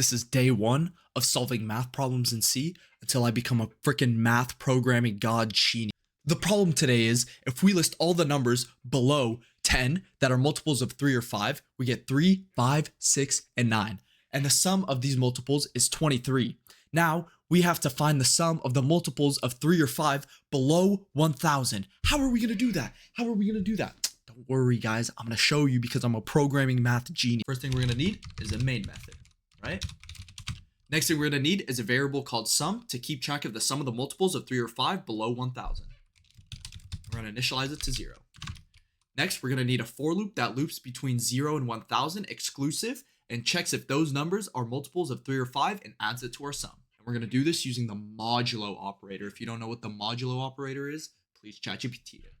This is day one of solving math problems in C until I become a freaking math programming god genius. The problem today is if we list all the numbers below 10 that are multiples of 3 or 5, we get 3, 5, 6, and 9. And the sum of these multiples is 23. Now, we have to find the sum of the multiples of 3 or 5 below 1,000. How are we going to do that? Don't worry, guys. I'm going to show you because I'm a programming math genius. First thing we're going to need is a main method, right? Next thing we're going to need is a variable called sum to keep track of the sum of the multiples of 3 or 5 below 1,000. We're going to initialize it to 0. Next, we're going to need a for loop that loops between 0 and 1,000 exclusive and checks if those numbers are multiples of 3 or 5 and adds it to our sum. And we're going to do this using the modulo operator. If you don't know what the modulo operator is, please ChatGPT it.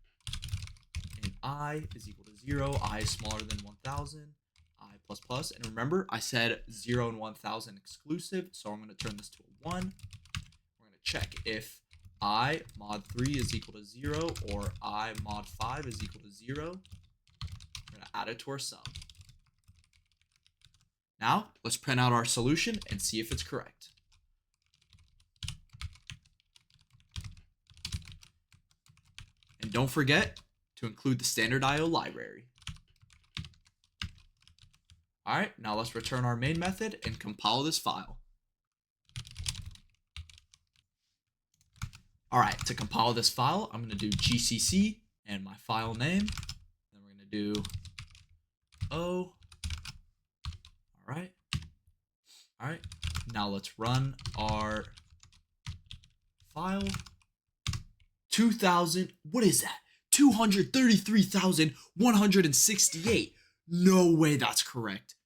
And I is equal to 0, I is smaller than 1,000, I plus plus. And remember, I said 0 and 1,000 exclusive, so I'm going to turn this to a 1. We're going to check if I mod 3 is equal to 0 or I mod 5 is equal to 0. We're going to add it to our sum. Now, let's print out our solution and see if it's correct. And don't forget to include the standard IO library. All right, now let's return our main method and compile this file. All right, to compile this file, I'm going to do GCC and my file name. Then we're going to do O. All right. Now let's run our file. 2,000. What is that? 233,168. No way that's correct.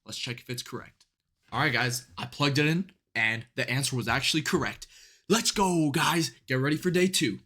Let's check if it's correct. All right, guys, I plugged it in and the answer was actually correct. Let's go, guys. Get ready for day 2.